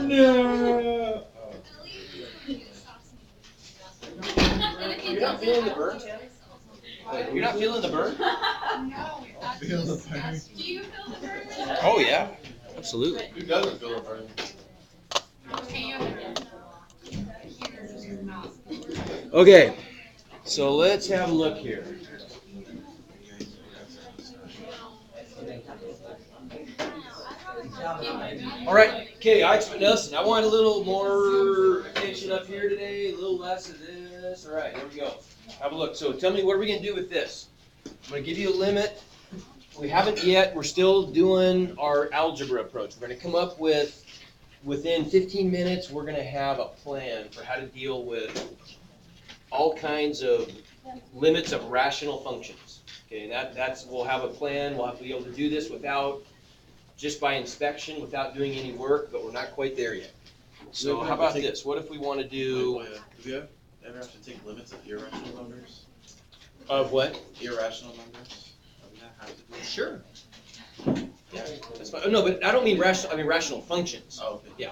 No. You're not feeling the burn, Tammy? You're not feeling the burn? No. Feel the burn. Do you feel the burn? Oh yeah, absolutely. Who doesn't feel the burn? Okay, so let's have a look here. All right, okay, listen, I want a little more attention up here today, a little less of this. All right, here we go. Have a look. So tell me, what are we going to do with this? I'm going to give you a limit. We haven't yet. We're still doing our algebra approach. We're going to come up with, within 15 minutes, we're going to have a plan for how to deal with all kinds of limits of rational functions. Okay, that's we'll have a plan. We'll have to be able to do this without, just by inspection, without doing any work, but we're not quite there yet. So how about this? What if we want to do... Do you ever have to take limits of irrational numbers? Of what? Irrational numbers? Doesn't that have to be? Sure. Yeah, that's fine. No, but I don't mean rational, I mean rational functions. Oh, okay. Yeah.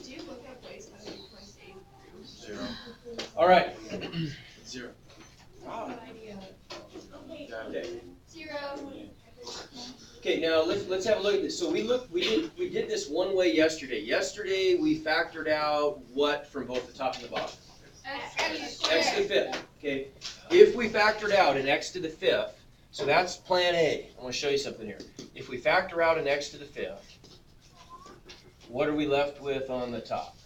Do you look up ways how to make points 8? 0. All right. 0. Okay. 0. Okay, now let's have a look at this. So we did this one way yesterday. Yesterday we factored out what from both the top and the bottom? X to the fifth. Okay. If we factored out an x to the fifth, so that's plan A. I want to show you something here. If we factor out an x to the fifth, what are we left with on the top?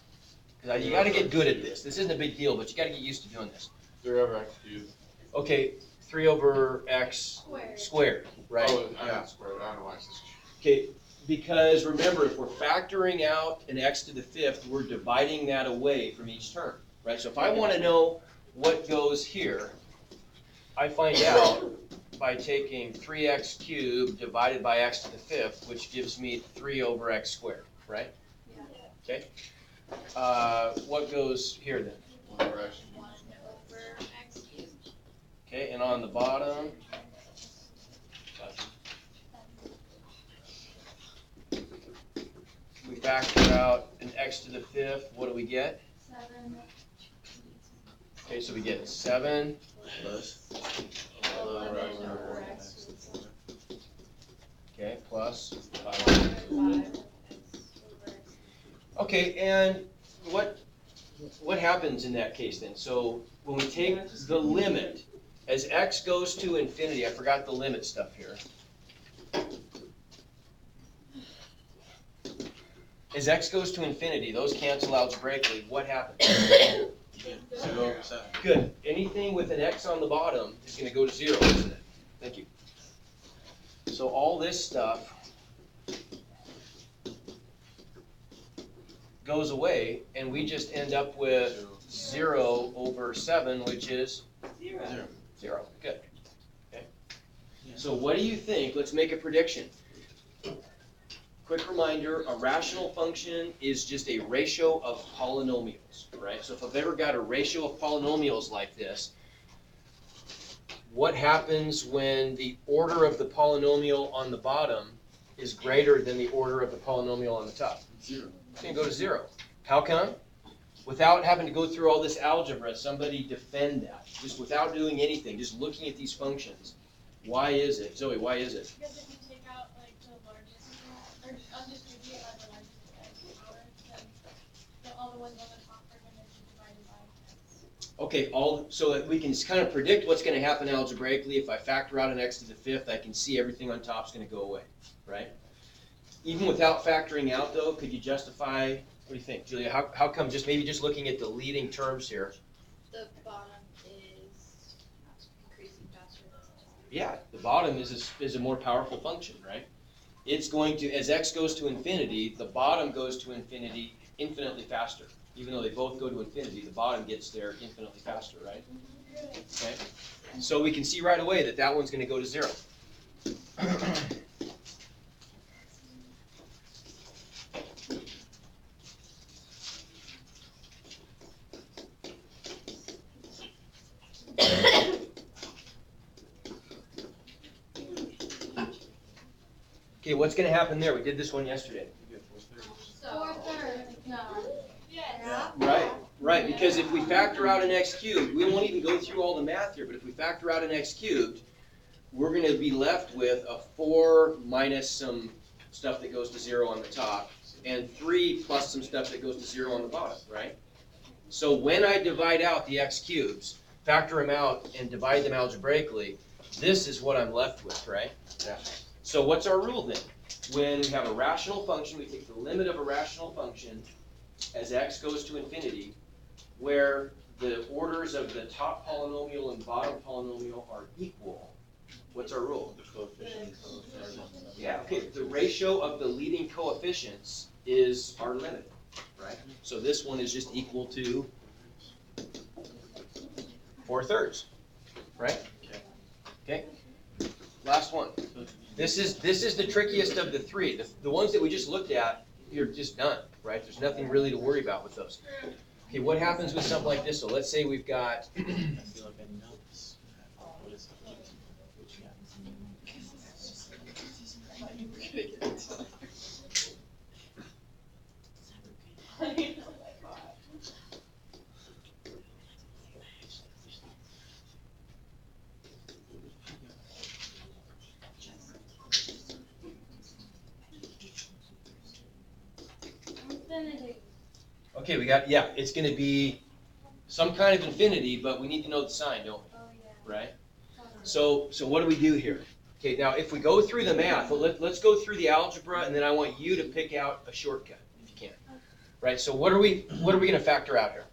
Because you got to get good at this. This isn't a big deal, but you got to get used to doing this. 3 over x cubed. Okay, 3 over x squared, right? Oh, yeah, squared. I don't know why it's this. Okay, because remember, if we're factoring out an x to the fifth, we're dividing that away from each term, right? So if I want to know what goes here, I find out by taking 3x cubed divided by x to the fifth, which gives me 3 over x squared, right? Okay. What goes here then? 1 over x. Okay, and on the bottom, we factor out an x to the fifth. What do we get? 7. Okay, so we get 7 Plus. 11 X over x. okay, plus 5. 5. Okay, and what happens in that case then? So when we take the limit, as x goes to infinity, I forgot the limit stuff here. As x goes to infinity, those cancel algebraically. What happens? 0 over 7. Good. Anything with an x on the bottom is going to go to 0, isn't it? Thank you. So all this stuff goes away, and we just end up with 0 over 7, which is 0. 0. Good. Okay. So what do you think? Let's make a prediction. Quick reminder, a rational function is just a ratio of polynomials, right? So if I've ever got a ratio of polynomials like this, what happens when the order of the polynomial on the bottom is greater than the order of the polynomial on the top? 0. It's going to go to 0. How come? Without having to go through all this algebra, somebody defend that. Just without doing anything, just looking at these functions. Why is it? Zoe, why is it? Because if you take out like the largest, or undistributed by the largest power, then all the ones on the top are going to be divided by x. Okay, so that we can kind of predict what's going to happen algebraically. If I factor out an x to the fifth, I can see everything on top is going to go away, right? Even without factoring out, though, could you justify? What do you think, Julia? How come maybe just looking at the leading terms here? The bottom is increasing faster than Yeah, the bottom is a more powerful function, right? It's going to, as x goes to infinity, the bottom goes to infinity infinitely faster, Even though they both go to infinity, the bottom gets there infinitely faster, right? Okay. So we can see right away that that one's going to go to 0. Okay, what's going to happen there? We did this one yesterday. You get 4/3. So, 4/3, no. Yes. Right, because if we factor out an x cubed, we won't even go through all the math here, but if we factor out an x cubed, we're going to be left with a 4 minus some stuff that goes to 0 on the top, and 3 plus some stuff that goes to 0 on the bottom, right? So when I divide out the x cubes, factor them out and divide them algebraically, this is what I'm left with, right? Yeah. So what's our rule then? When we have a rational function, we take the limit of a rational function as x goes to infinity, where the orders of the top polynomial and bottom polynomial are equal. What's our rule? The coefficients are. Yeah, okay, the ratio of the leading coefficients is our limit, right? So this one is just equal to 4/3, right? Okay, last one. This is the trickiest of the three. The ones that we just looked at, you're just done, right? There's nothing really to worry about with those. Okay, what happens with something like this? So let's say we've got, I feel like I know this. What is Infinity. okay, we got, yeah, it's gonna be some kind of infinity, but we need to know the sign, don't Oh, yeah. we, right? So what do we do here? Okay, now if we go through the math, let's go through the algebra, and then I want you to pick out a shortcut, if you can. Right, so what are we gonna factor out here?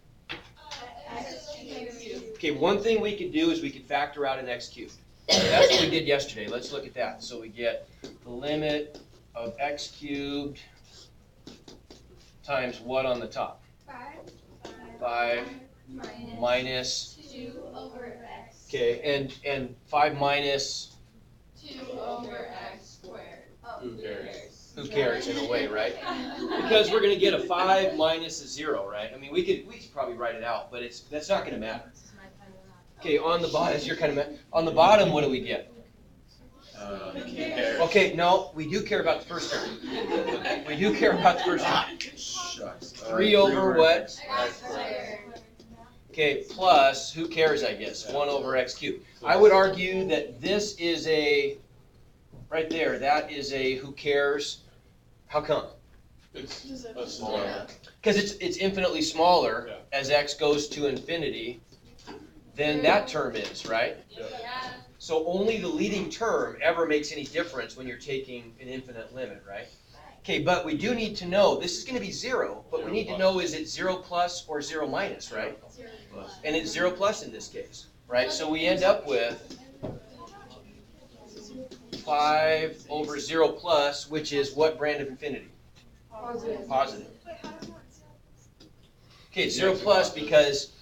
X cubed. Okay, one thing we could do is we could factor out an x cubed. That's what we did yesterday. Let's look at that. So we get the limit of x cubed times what on the top? 5 minus, 2 over x. okay, and 5 minus, 2 over x squared. Oh, Who cares? who cares in a way, right? Because we're gonna get a 5 minus a 0, right? I mean, we could probably write it out, but that's not gonna matter. Okay, on the bottom, that's your kind of, on the bottom, what do we get? Who cares? Okay, no, we do care about the first term. We do care about the first term. Shucks. 3 over what? X squared. Okay, plus, who cares, I guess, 1 over x cubed. I would argue that this is a, right there, that is a who cares. How come? It's a smaller. Because it's infinitely smaller Yeah. as x goes to infinity than that term is, right? Yeah. So only the leading term ever makes any difference when you're taking an infinite limit, right? Okay, but we do need to know, this is gonna be 0, but we need to know, is it 0 plus or 0 minus, right? And it's 0 plus in this case, right? So we end up with 5 over 0 plus, which is what brand of infinity? Positive. Okay, it's 0 plus because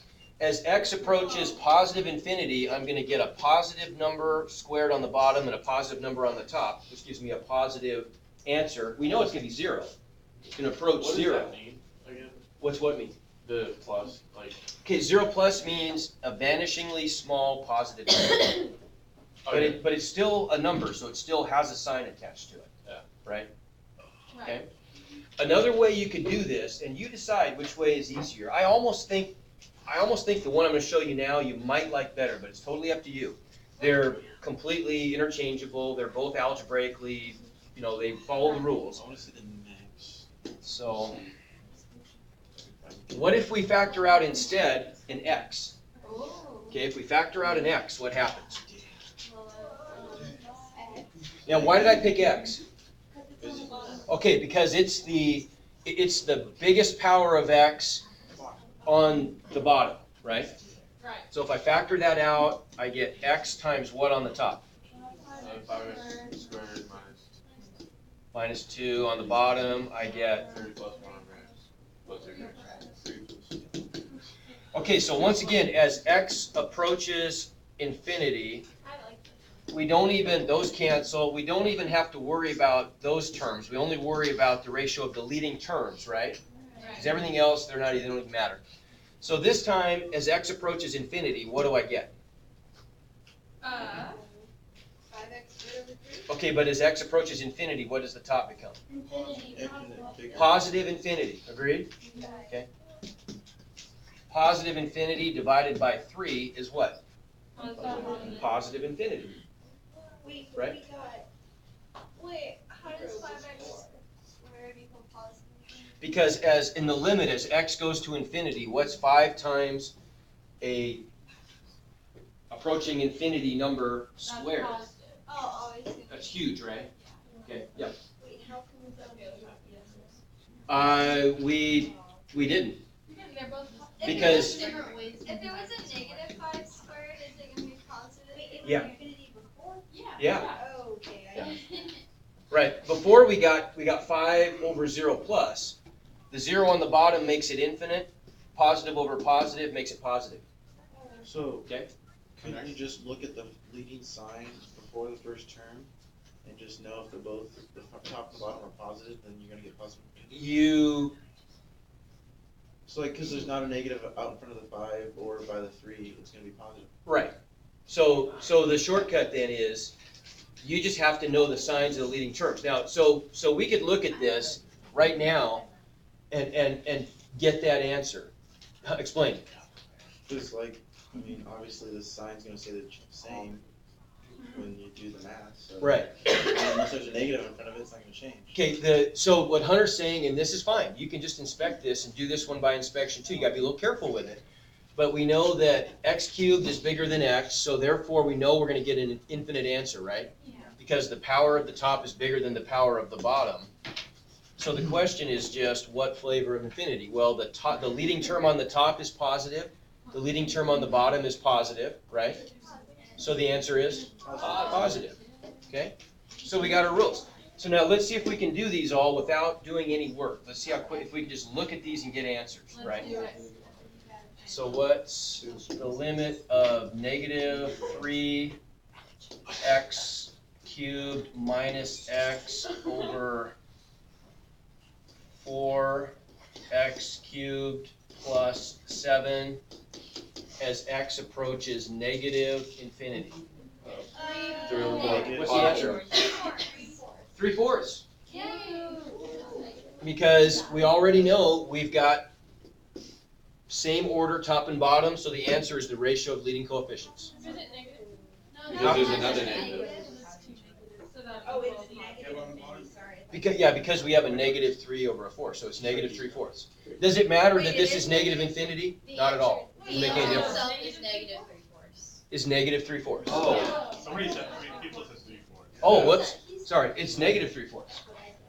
as x approaches positive infinity, I'm going to get a positive number squared on the bottom and a positive number on the top, which gives me a positive answer. We know it's going to be 0. It's going to approach What does 0. that mean again? What's what mean? The plus, like. Okay, 0 plus means a vanishingly small positive number. But it's still a number, so it still has a sign attached to it. Yeah. Right? Okay. Another way you could do this, and you decide which way is easier. I almost think the one I'm going to show you now you might like better, but it's totally up to you. They're completely interchangeable. They're both algebraically, they follow the rules. I want to see the next. So, what if we factor out instead an x? Okay, if we factor out an x, what happens? Now, why did I pick x? Okay, because it's the biggest power of x on the bottom, right? Right. So if I factor that out, I get x times what on the top? 5 squared minus Minus 2 on the bottom, I get 30 plus 1 over x. Plus 3. Okay, so once again, as x approaches infinity, I like this. we don't even, those cancel, we don't even have to worry about those terms. We only worry about the ratio of the leading terms, right? Because everything else, they don't even matter. So this time, as x approaches infinity, what do I get? 5x squared over 3. Okay, but as x approaches infinity, what does the top become? Infinity. Infinite bigger. Positive infinity, agreed? Okay. Positive infinity divided by 3 is what? Positive infinity. Wait, Right. we got. Wait, how does 5x squared equal positive? Because as in the limit, as x goes to infinity, what's 5 times a approaching infinity number squared? Oh, I see. That's huge, right? Okay, yep. Wait, how come we got We didn't. They're both. Because- different ways. If there was a negative 5 squared, is it going to be positive? Wait, it was Yeah. infinity before? Yeah, Oh, okay. Yeah. right. Before we got 5 over 0 plus. The 0 on the bottom makes it infinite. Positive over positive makes it positive. So, Okay. couldn't you just look at the leading sign before the first term and just know if they're both, the top and the bottom are positive, then you're gonna get positive? You, So like, cause there's not a negative out in front of the 5 or by the 3, it's gonna be positive. right. So the shortcut then is, you just have to know the signs of the leading terms. Now, so we could look at this right now and get that answer. Explain. Cause like, I mean, obviously the sign's gonna say the same when you do the math, so. Right. Unless there's a negative in front of it, it's not gonna change. Okay, so what Hunter's saying, and this is fine, you can just inspect this and do this one by inspection too, you gotta be a little careful with it. But we know that x cubed is bigger than x, so therefore we know we're gonna get an infinite answer, right? Yeah. Because the power of the top is bigger than the power of the bottom. So the question is just, what flavor of infinity? Well, the leading term on the top is positive, the leading term on the bottom is positive, right? So the answer is positive, okay? So we got our rules. So now let's see if we can do these all without doing any work. Let's see how quick, if we can just look at these and get answers, right? So what's the limit of negative 3x cubed minus x over 4x cubed plus 7 as x approaches negative infinity? What's the answer? 3/4. Because we already know we've got same order top and bottom, so the answer is the ratio of leading coefficients. Is it negative? Because there's another negative. So that Oh, it's equals negative infinity, sorry. Because we have a negative 3 over a 4, so it's negative 3/4. Does it matter that this is negative infinity? Not at all. Doesn't make any difference. Itself is negative 3/4. Is negative 3/4. Somebody said, people said 3/4. Oh, whoops. Sorry, it's negative 3/4.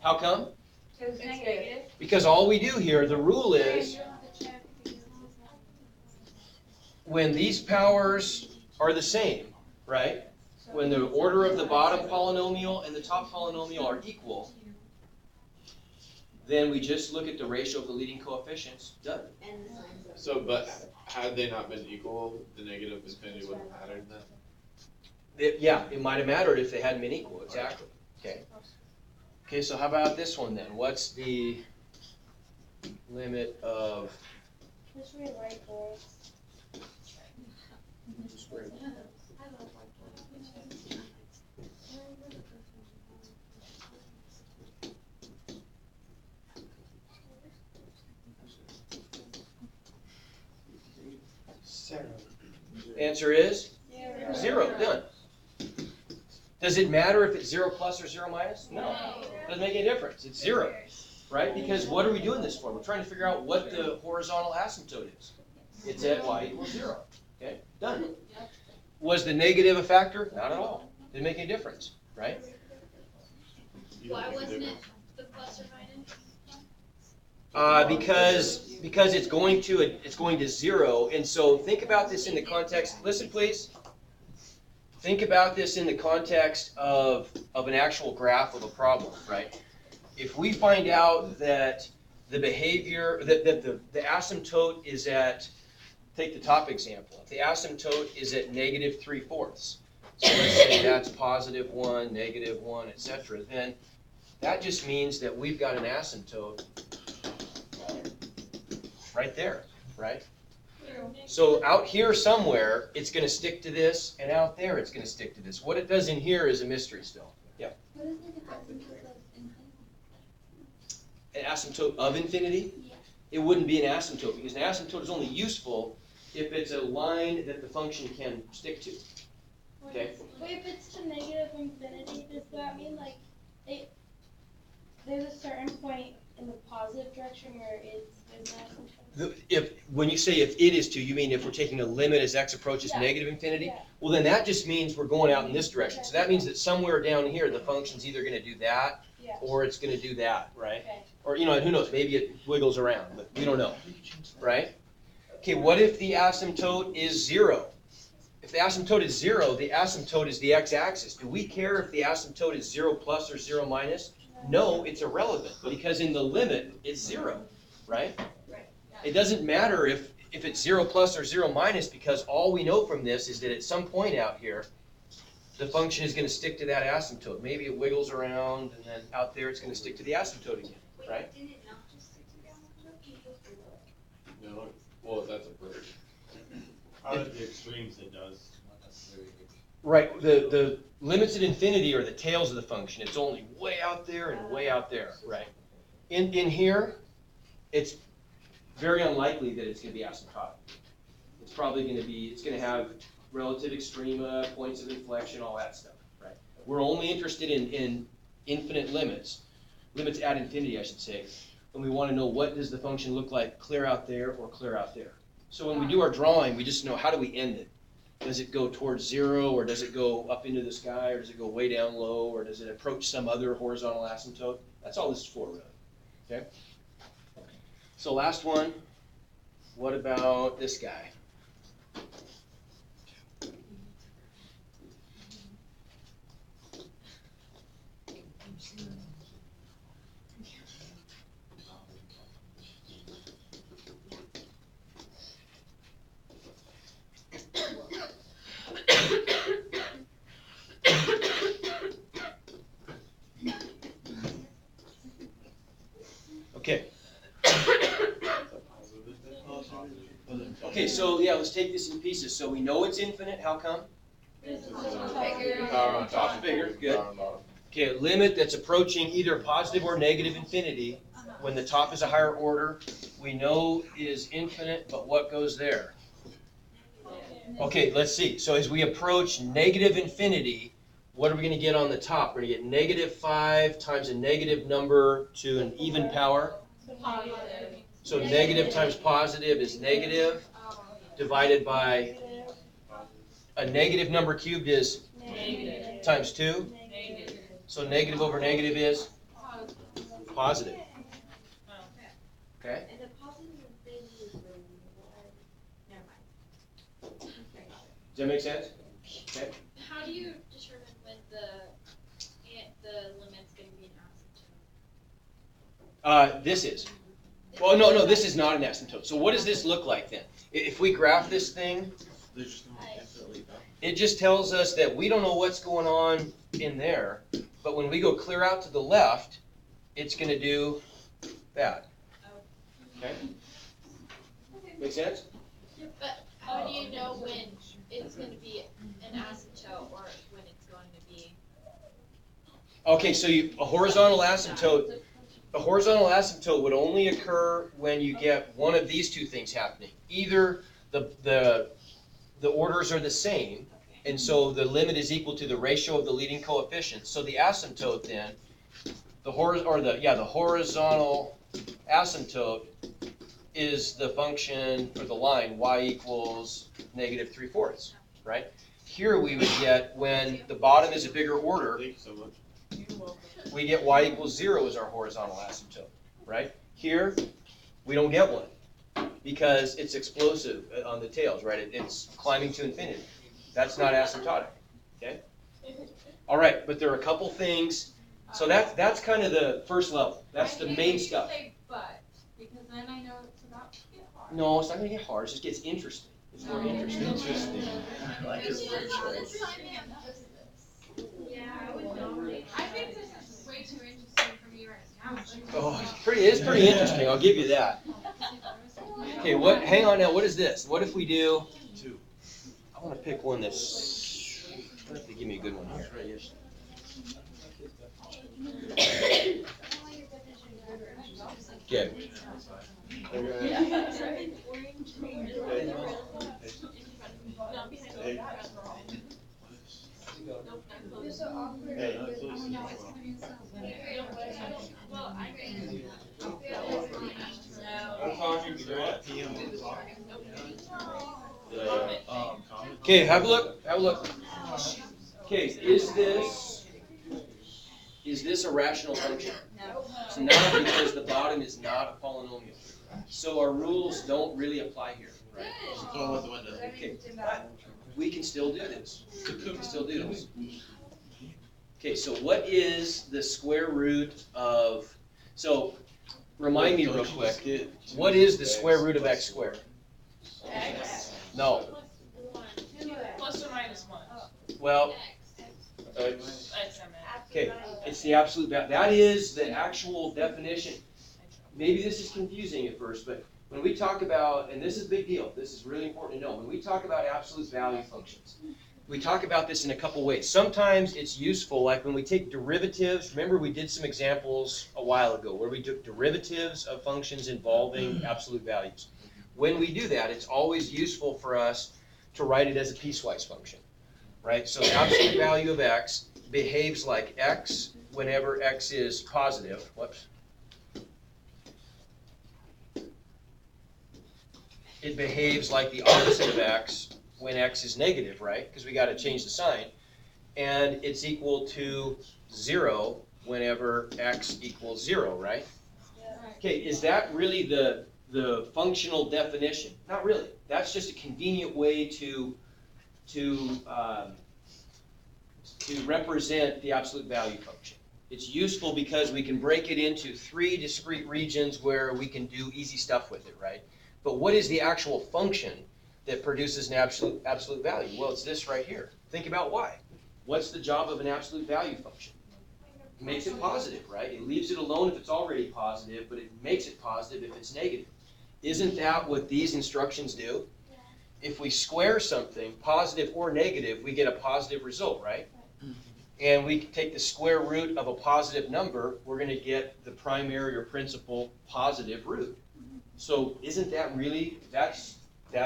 How come? It's negative. Because all we do here, the rule is, when these powers are the same, right? When the order of the bottom polynomial and the top polynomial are equal, then we just look at the ratio of the leading coefficients. Done. And the signs of. So, but had they not been equal, the negative infinity wouldn't have mattered then? It might have mattered if they hadn't been equal, exactly. Okay. Okay, so how about this one then? What's the limit of Just rewrite this. answer is? 0, done. Does it matter if it's 0 plus or 0 minus? No. Doesn't make any difference. It's 0, right? Because what are we doing this for? We're trying to figure out what the horizontal asymptote is. It's at y equals 0. Okay, done. Was the negative a factor? Not at all. Didn't make any difference, right? Why wasn't it the plus or minus? Because it's going to 0, and so think about this in the context. Listen, please. Think about this in the context of an actual graph of a problem, right? If we find out that the behavior, that the asymptote is at take the top example. If the asymptote is at -3/4, so let's say that's +1, -1, etc., then that just means that we've got an asymptote right there, right? So out here somewhere, it's going to stick to this, and out there, it's going to stick to this. What it does in here is a mystery still. Yeah. What is like an asymptote of infinity? An asymptote of infinity? Yeah. It wouldn't be an asymptote, because an asymptote is only useful if it's a line that the function can stick to. Okay. Wait, if it's to negative infinity, does that mean like there's a certain point in the positive direction where it's an asymptote? When you say if it is to, you mean if we're taking a limit as x approaches Yeah. negative infinity? Yeah. Well, then that just means we're going out in this direction. So that means that somewhere down here, the function's either going to do that, Yeah. or it's going to do that, right? Okay. Or, who knows, maybe it wiggles around, but we don't know, right? Okay, what if the asymptote is 0? If the asymptote is 0, the asymptote is the x-axis. Do we care if the asymptote is 0 plus or 0 minus? No, it's irrelevant, because in the limit, it's 0, right? It doesn't matter if it's 0 plus or 0 minus, because all we know from this is that at some point out here, the function is going to stick to that asymptote. Maybe it wiggles around, and then out there it's going to stick to the asymptote again, right? Did it not just stick to the asymptote? No, well, that's a bird. Out at the extremes it does, not necessarily. Right, the limits at infinity are the tails of the function. It's only way out there and way out there, right? In here, it's very unlikely that it's going to be asymptotic. It's probably going to be, it's going to have relative extrema, points of inflection, all that stuff, right? We're only interested in infinite limits at infinity, I should say, and we want to know what does the function look like clear out there or clear out there. So when we do our drawing, we just know how do we end it. Does it go towards 0, or does it go up into the sky, or does it go way down low, or does it approach some other horizontal asymptote? That's all this is for, really. Okay? So last one, what about this guy? Okay. Okay, so yeah, let's take this in pieces. So we know it's infinite. How come? Power on Top's top. bigger, good. Power on bottom. Okay, a limit that's approaching either positive or negative infinity. When the top is a higher order, we know is infinite, but what goes there? Okay, let's see. So as we approach negative infinity, what are we going to get on the top? We're going to get -5 times a negative number to an even power. So negative times positive is negative, divided by a negative number cubed is times 2. So negative over negative is positive. Okay? And the positive infinity is really never mind. Does that make sense? Okay. How do you determine when the limit's gonna be an asymptote? This is. Well, no, this is not an asymptote. So what does this look like then? If we graph this thing, There's just no infinitely back. it just tells us that we don't know what's going on in there, but when we go clear out to the left, it's going to do that. Okay? Make sense? But how do you know when it's gonna be an asymptote or when it's going to be? Okay, so a horizontal asymptote would only occur when you get one of these two things happening. Either the orders are the same, and so the limit is equal to the ratio of the leading coefficients. So the asymptote then, the horizontal asymptote is the function or the line y equals -3/4, right? Here we would get when the bottom is a bigger order, Thank you so much. we get y equals 0 as our horizontal asymptote, right? Here, we don't get one because it's explosive on the tails, right? It's climbing to infinity. That's not asymptotic, okay? All right, but there are a couple things. So that's kind of the first level. That's the main stuff. Say but, because then I know it's about to get hard. No, it's not gonna get hard, it just gets interesting. It's more interesting. Interesting. I like his word choice. Yeah, I would know. I think this is way too interesting for me right now. Oh, it's pretty interesting, I'll give you that. Okay, hang on now, what is this? What if we do, Two. I wanna pick one that's, what if they give me a good one here? Okay, Hey. You're so awkward. Hey, please. Well, I mean, I'm talking to Grant. PM. Comment. okay, have a look. Okay, is this a rational function? It's not, because the bottom is not a polynomial. So our rules don't really apply here, right? Throw it out the window. Okay, but we can still do this. We can still do this. Okay, so what is the square root of, so remind me real quick, what is the square root of x squared? X No, plus or minus 1. well, X, I meant. okay, it's the absolute value. That is the actual definition. Maybe this is confusing at first, but when we talk about, and this is a big deal, this is really important to know, when we talk about absolute value functions, we talk about this in a couple ways. Sometimes it's useful, like when we take derivatives. Remember we did some examples a while ago where we took derivatives of functions involving absolute values. When we do that, it's always useful for us to write it as a piecewise function, right? So the absolute value of x behaves like x whenever x is positive. Whoops. It behaves like the opposite of x when x is negative, right? Because we got to change the sign. And it's equal to 0 whenever x equals 0, right? Okay, is that really the functional definition? Not really. That's just a convenient way to represent the absolute value function. It's useful because we can break it into 3 discrete regions where we can do easy stuff with it, right? But what is the actual function that produces an absolute value? Well, it's this right here. Think about why. What's the job of an absolute value function? It makes it positive, right? It leaves it alone if it's already positive, but it makes it positive if it's negative. Isn't that what these instructions do? If we square something, positive or negative, we get a positive result, right? And we take the square root of a positive number, we're going to get the primary or principal positive root. So isn't that really, that's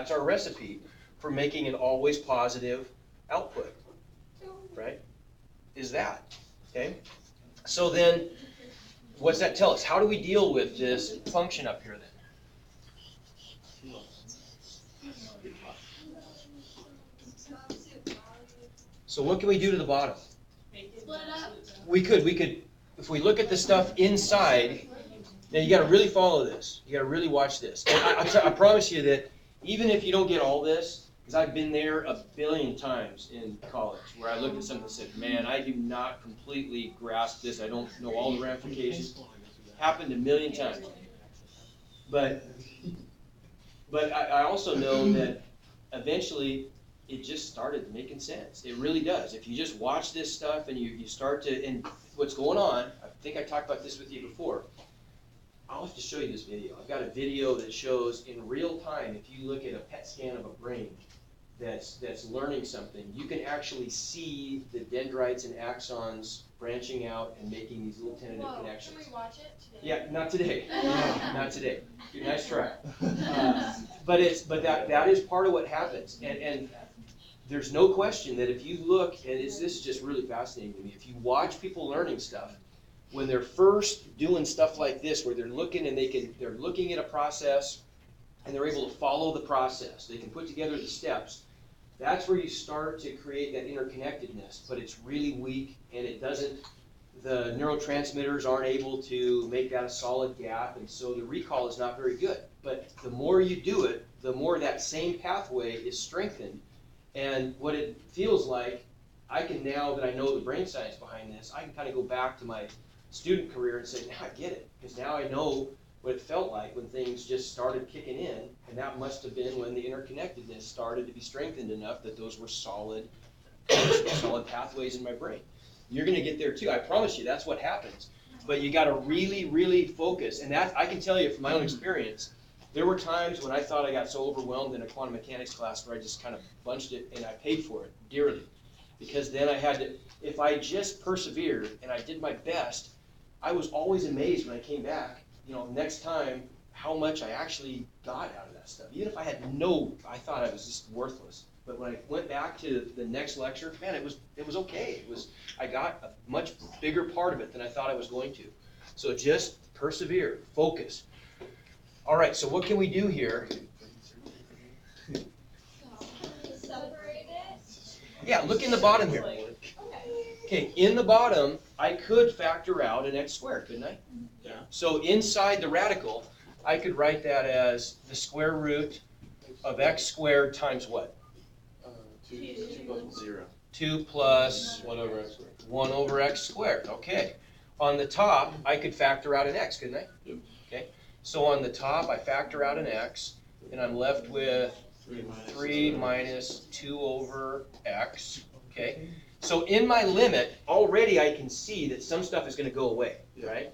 our recipe for making an always positive output, right? Is that, okay? So then, what's that tell us? How do we deal with this function up here then? So what can we do to the bottom? split up. We could, if we look at the stuff inside, now you gotta really follow this. You gotta really watch this. And I promise you that even if you don't get all this, because I've been there a billion times in college, where I looked at something and said, man, I do not completely grasp this. I don't know all the ramifications. Happened a million times. But I also know that eventually it just started making sense. It really does. If you just watch this stuff and you start to, and what's going on, I think I talked about this with you before. I'll have to show you this video. I've got a video that shows in real time, if you look at a PET scan of a brain that's learning something, you can actually see the dendrites and axons branching out and making these little tentative connections. Can we watch it today? Yeah, not today. Not today. Nice try. But that is part of what happens. And there's no question that if you look, and this is just really fascinating to me, if you watch people learning stuff, when they're first doing stuff like this, where they're looking and they're looking at a process and they're able to follow the process, they can put together the steps, that's where you start to create that interconnectedness, but it's really weak and it doesn't, the neurotransmitters aren't able to make that a solid gap, and so the recall is not very good. But the more you do it, the more that same pathway is strengthened, and what it feels like, I can, now that I know the brain science behind this, I can kind of go back to my student career and say, now I get it, because now I know what it felt like when things just started kicking in, and that must have been when the interconnectedness started to be strengthened enough that those were solid pathways in my brain. You're gonna get there too, I promise you, that's what happens. But you gotta really, really focus, and that, I can tell you from my own experience, there were times when I thought I got so overwhelmed in a quantum mechanics class where I just kind of bunched it, and I paid for it dearly. Because then I had to, if I just persevered and I did my best, I was always amazed when I came back, next time, how much I actually got out of that stuff. Even if I had I thought I was just worthless. But when I went back to the next lecture, man, it was okay. I got a much bigger part of it than I thought I was going to. So just persevere, focus. All right, so what can we do here? Separate it. Yeah, look in the bottom here. Okay. Okay, in the bottom, I could factor out an x squared, couldn't I? Yeah. So inside the radical, I could write that as the square root of x squared times what? 2 plus 0. 2 plus 1 over x squared. 1 over x squared, okay. On the top, I could factor out an x, couldn't I? Yep. Okay, so on the top, I factor out an x, and I'm left with 3 minus 2 over x, okay? So in my limit, already I can see that some stuff is going to go away, right?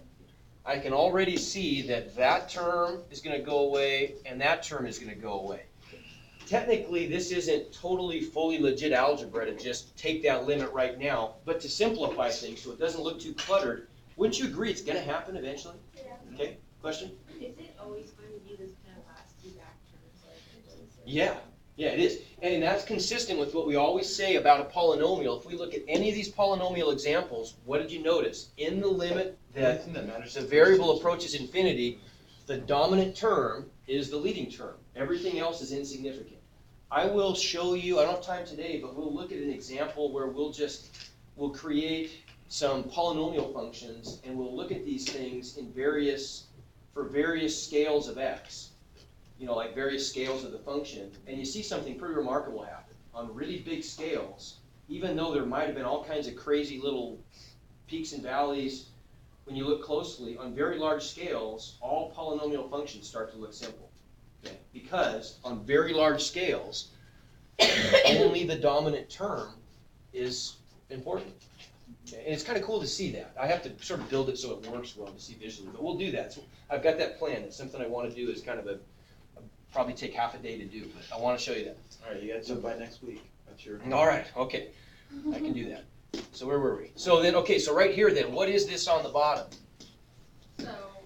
I can already see that that term is going to go away, and that term is going to go away. Technically, this isn't totally fully legit algebra to just take that limit right now, but to simplify things so it doesn't look too cluttered, wouldn't you agree it's going to happen eventually? Yeah. Okay, question? Is it always going to be this kind of last two back terms like it is? Yeah, it is. And that's consistent with what we always say about a polynomial. If we look at any of these polynomial examples, what did you notice? In the limit that the variable approaches infinity, the dominant term is the leading term. Everything else is insignificant. I will show you, I don't have time today, but we'll look at an example where we'll create some polynomial functions, and we'll look at these things for various scales of x. Like various scales of the function, and you see something pretty remarkable happen. On really big scales, even though there might have been all kinds of crazy little peaks and valleys, when you look closely, on very large scales, all polynomial functions start to look simple. Okay? Because on very large scales, only the dominant term is important. Okay? And it's kind of cool to see that. I have to sort of build it so it works well to see visually, but we'll do that. So I've got that plan. It's something I want to do as kind of probably take half a day to do, but I want to show you that. All right, you got to by next week. That's your. All right, okay, I can do that. So where were we? So then, okay, so right here then, what is this on the bottom?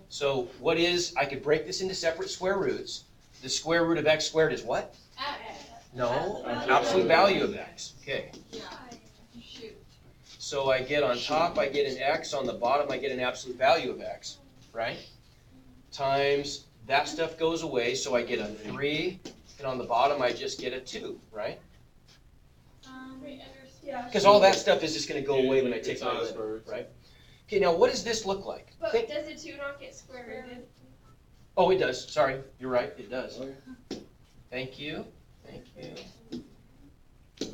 So what is, I could break this into separate square roots. The square root of x squared is what? No, absolute value of x. Okay. Yeah. Shoot. So I get on top, I get an x, on the bottom I get an absolute value of x, right? Times, that stuff goes away, so I get a 3, and on the bottom I just get a 2, right? Yeah. Because all that stuff is just going to go away when I take It's my not a limit, square root. right? Okay, now what does this look like? But Think- does the 2 not get square rooted? Oh, it does, sorry, you're right, it does. Thank you, thank you.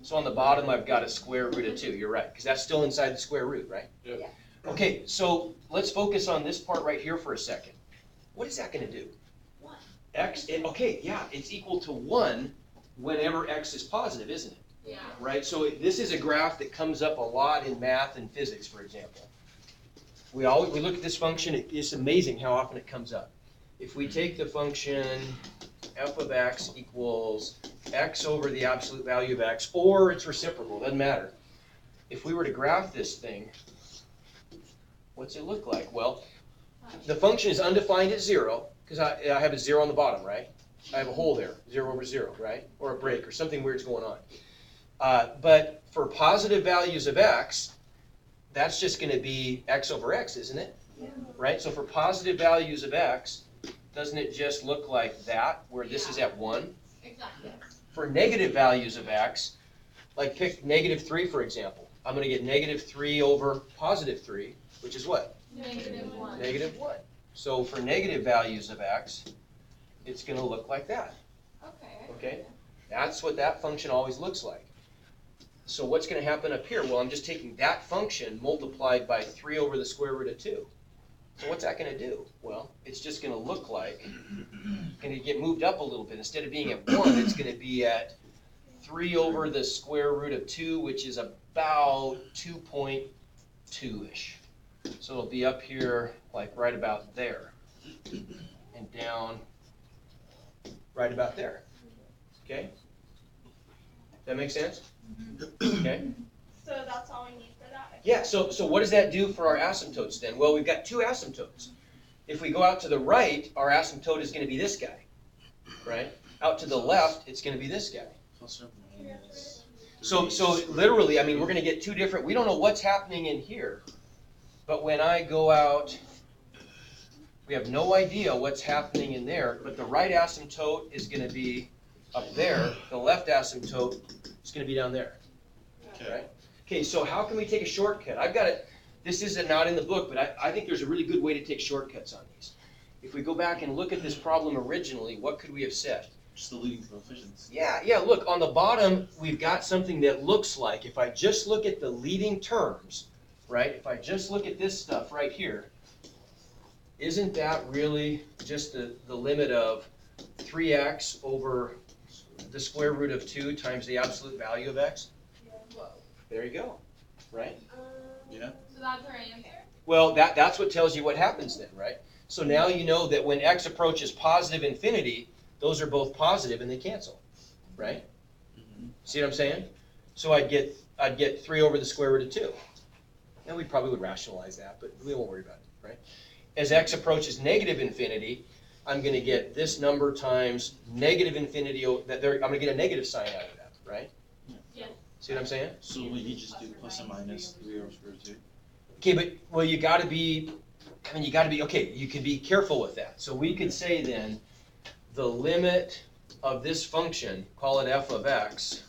So on the bottom I've got a square root of 2, you're right, because that's still inside the square root, right? Yep. Yeah. Okay, so let's focus on this part right here for a second. What is that going to do? 1. Okay, yeah, it's equal to 1 whenever x is positive, isn't it? Yeah. Right, so this is a graph that comes up a lot in math and physics, for example. We look at this function, it's amazing how often it comes up. If we take the function f of x equals x over the absolute value of x, or its reciprocal, doesn't matter. If we were to graph this thing, what's it look like? Well, the function is undefined at 0, because I have a 0 on the bottom, right? I have a hole there, 0 over 0, right? Or a break, or something weird's going on. But for positive values of x, that's just going to be x over x, isn't it? Yeah. Right? So for positive values of x, doesn't it just look like that, where this is at 1? Exactly. For negative values of x, like pick negative 3, for example. I'm going to get negative 3 over positive 3, which is what? -1. Negative 1. So for negative values of x, it's going to look like that. Okay. Okay? That's what that function always looks like. So what's going to happen up here? Well, I'm just taking that function multiplied by 3 over the square root of 2. So what's that gonna do? Well, it's just gonna look like, gonna get moved up a little bit. Instead of being at 1, it's gonna be at 3 over the square root of 2, which is about 2.2-ish. So it'll be up here, like right about there, and down right about there. Okay? That make sense? Okay? So that's all we need for that? Yeah, so what does that do for our asymptotes then? Well, we've got 2 asymptotes. If we go out to the right, our asymptote is going to be this guy, right? Out to the left, it's going to be this guy. Plus or minus. So literally, I mean, we're going to get 2 different, we don't know what's happening in here, but when I go out, we have no idea what's happening in there, but the right asymptote is going to be up there, the left asymptote is going to be down there. Okay. Right? Okay, so how can we take a shortcut? I've got it, this is not in the book, but I think there's a really good way to take shortcuts on these. If we go back and look at this problem originally, what could we have said? Just the leading coefficients. Yeah, look, on the bottom, we've got something that looks like, if I just look at the leading terms, right? If I just look at this stuff right here, isn't that really just the limit of 3x over the square root of 2 times the absolute value of x? Whoa. There you go, right? Yeah. So that's our answer? Well, that's what tells you what happens then, right? So now you know that when x approaches positive infinity, those are both positive and they cancel, right? Mhm. See what I'm saying? So I'd get 3 over the square root of 2. And we probably would rationalize that, but we won't worry about it, right? As x approaches negative infinity, I'm going to get this number times negative infinity. I'm going to get a negative sign out of that, right? Yeah. See what I'm saying? So will you just do plus or minus 3 over square root of 2? Okay, but, well, you got to be, okay, you can be careful with that. So we could say then, the limit of this function, call it f of x,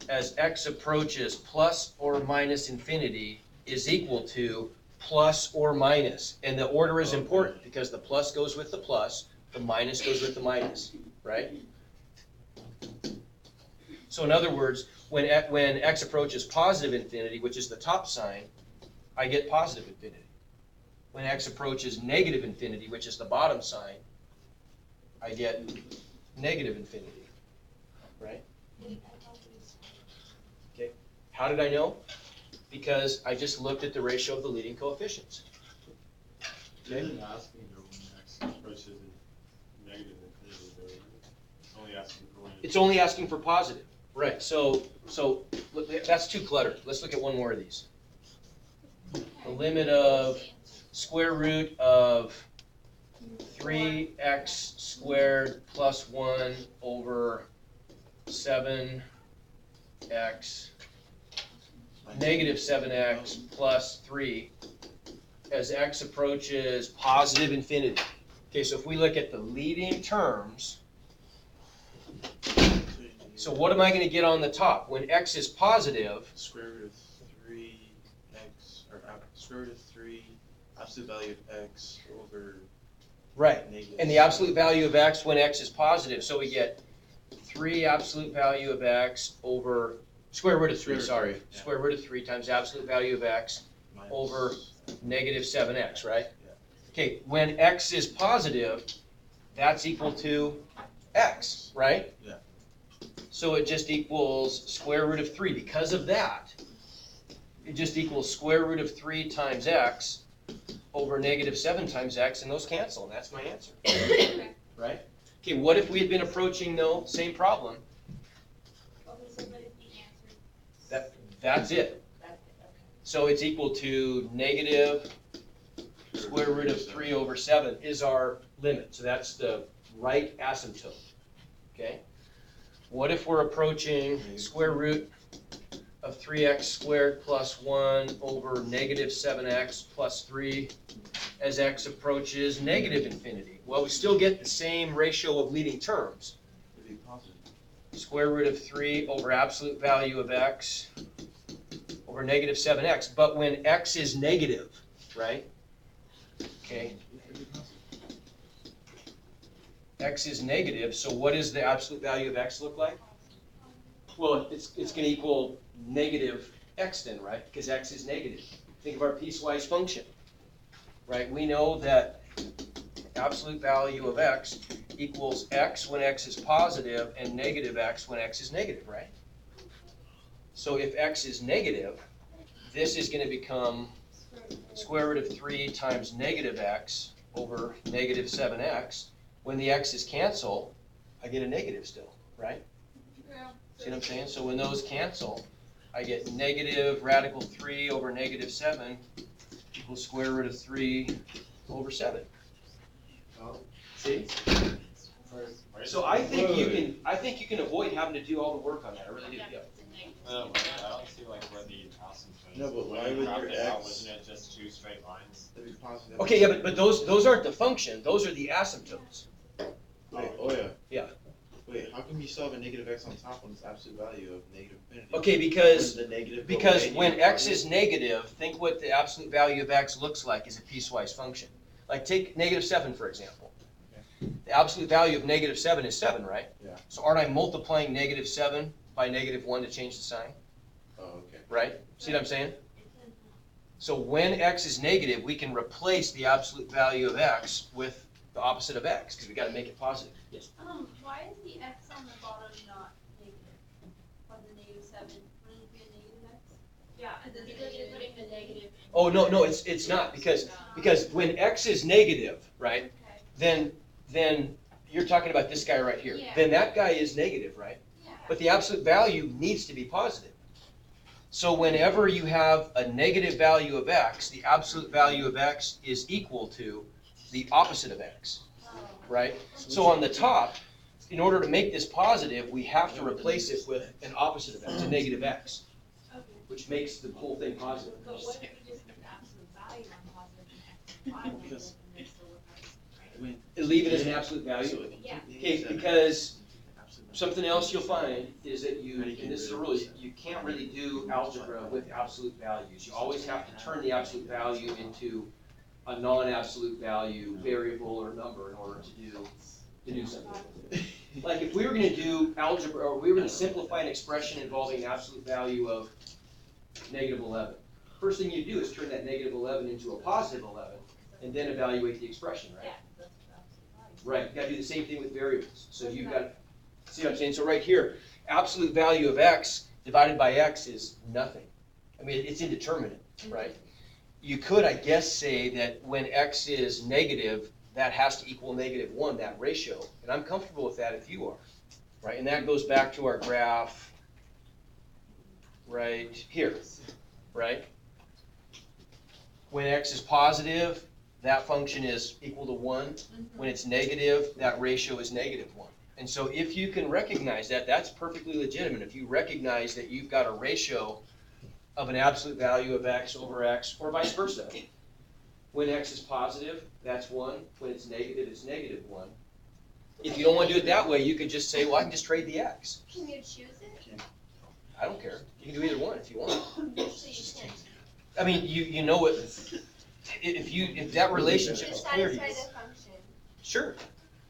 as x approaches plus or minus infinity is equal to plus or minus. And the order is important because the plus goes with the plus, the minus goes with the minus, right? So in other words, when x approaches positive infinity, which is the top sign, I get positive infinity. When x approaches negative infinity, which is the bottom sign, I get negative infinity, right? Okay, how did I know? Because I just looked at the ratio of the leading coefficients. Okay. Isn't asking you when x approaches negative infinity, though, right? It's only asking for when. It's only asking for positive, right? So look, that's too cluttered. Let's look at one more of these. The limit of square root of 3x squared plus 1 over 7x negative 7x plus 3 as x approaches positive infinity. Okay, so if we look at the leading terms, so what am I going to get on the top? When x is positive, Square root of 3x, or square root of 3, absolute value of x over right, negative. and the absolute value of x when x is positive, so we get 3 absolute value of x over square root of 3, sorry. Yeah. Square root of 3 times absolute value of x minus- over negative 7x, right? Yeah. Okay, when x is positive, that's equal to x, right? Yeah. So it just equals square root of 3. Because of that, it just equals square root of 3 times x over negative 7 times x, and those cancel, and that's my answer, Okay. right? Okay, what if we had been approaching, though, same problem? That's it. So it's equal to negative square root of 3 over 7 is our limit. So that's the right asymptote, okay? What if we're approaching square root of 3x squared plus 1 over negative 7x plus 3 as x approaches negative infinity? Well, we still get the same ratio of leading terms. It'd be positive. Square root of 3 over absolute value of x over negative 7x. But when x is negative, right? Okay. X is negative, so what does the absolute value of x look like? Well, it's going to equal negative x then, right? Because x is negative. Think of our piecewise function, right? We know that absolute value of x equals x when x is positive and negative x when x is negative, right? So if x is negative, this is gonna become square root of 3 times negative x over negative 7x. When the x's cancel, I get a negative still, right? Yeah. See what I'm saying? So when those cancel, I get negative radical 3 over negative 7 equals square root of 3 over 7. See? So I think you can avoid having to do all the work on that, I really do, yeah. I don't see like where the asymptote is. No, but When why you would graph your it out, x- Wasn't it just two straight lines? That'd be positive. Okay, yeah, but those aren't the function, those are the asymptotes. Wait, oh yeah. Yeah. Wait, how come you still have a negative x on top when it's absolute value of negative infinity? Okay, because Wouldn't the negative go Because away and when you x have is negative, think what the absolute value of x looks like as a piecewise function. Like take negative 7 for example. The absolute value of negative 7 is 7, right? Yeah. So aren't I multiplying negative 7 by negative 1 to change the sign, Oh, okay. right? See what I'm saying? So when x is negative, we can replace the absolute value of x with the opposite of x, because we gotta make it positive. Yes. Why is the x on the bottom not negative? Or the negative 7, wouldn't it be a negative x? Yeah, because you're putting the negative. Oh, no, it's not, because when x is negative, right, Okay, then you're talking about this guy right here. Yeah. Then that guy is negative, right? yeah. But the absolute value needs to be positive. So whenever you have a negative value of x, the absolute value of x is equal to the opposite of x, right? So on the top, in order to make this positive, we have to replace it with an opposite of x, a negative x, Okay. which makes the whole thing positive. But what if you just put the absolute value on positive and x Because- and then still look right? When- Leave it as an absolute So value. if you Yeah. keep Okay, negative because absolute value- something else you'll find is that you, How do you and this is get a rid rule, of this? you can't really do algebra with absolute values. You always have to turn the absolute value into a non-absolute value variable or number in order to do something with it. Like if we were gonna do algebra, or we were gonna simplify an expression involving an absolute value of negative 11. First thing you do is turn that negative 11 into a positive 11, and then evaluate the expression, right? Yeah, that's the absolute value. Right, you gotta do the same thing with variables. So you've got, see what I'm saying? So right here, absolute value of x divided by x is nothing. I mean, it's indeterminate, right? You could, I guess, say that when x is negative, that has to equal negative 1, that ratio. And I'm comfortable with that if you are, right? And that goes back to our graph right here, right? When x is positive, that function is equal to 1. When it's negative, that ratio is negative 1. And so if you can recognize that, that's perfectly legitimate. If you recognize that you've got a ratio of an absolute value of x over x, or vice versa. When x is positive, that's 1. When it's negative 1. If you don't want to do it that way, you could just say, well, I can just trade the x. Can you choose it? I don't care. You can do either one if you want. So you can. I mean, you know what, if that relationship is To clear to you. satisfy the function. Sure.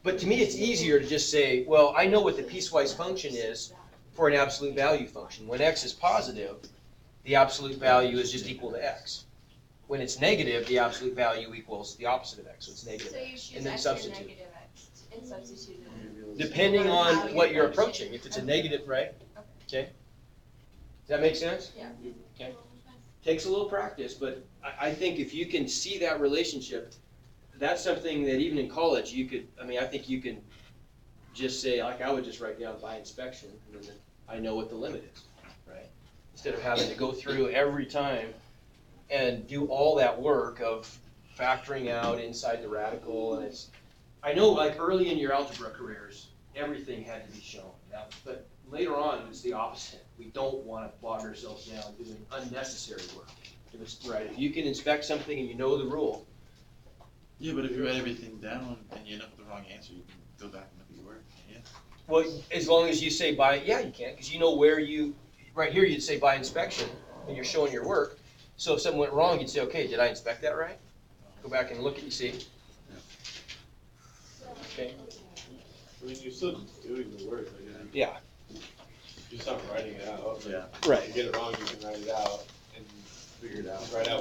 But to me, it's easier to just say, well, I know what the piecewise function is for an absolute value function. When x is positive, the absolute value is just equal to x. When it's negative, the absolute value equals the opposite of x, so it's negative So you x. choose And then x or substitute. negative x and substitute it. Depending on what you're approaching. If it's a negative, right? Okay. Does that make sense? Yeah. Okay. Takes a little practice, but I think if you can see that relationship, that's something that even in college you could, I mean, I think you can just say, like I would just write down by inspection, and then I know what the limit is, right? Instead of having to go through every time and do all that work of factoring out inside the radical, and it's, I know like early in your algebra careers, everything had to be shown, but later on it's the opposite. We don't want to bog ourselves down doing unnecessary work. If it's, right, if you can inspect something and you know the rule, Yeah, but if you write everything down and you end up with the wrong answer, you can go back and look at your work, yeah? well, as long as you say by, yeah, you can, because you know where you, right here you'd say by inspection, and you're showing your work. So if something went wrong, you'd say, okay, did I inspect that right? Go back and look at, you see? Okay, I mean, you're still doing the work, like, yeah, you stop writing it out. Yeah. If you get it wrong, you can write it out and Figure it out. write out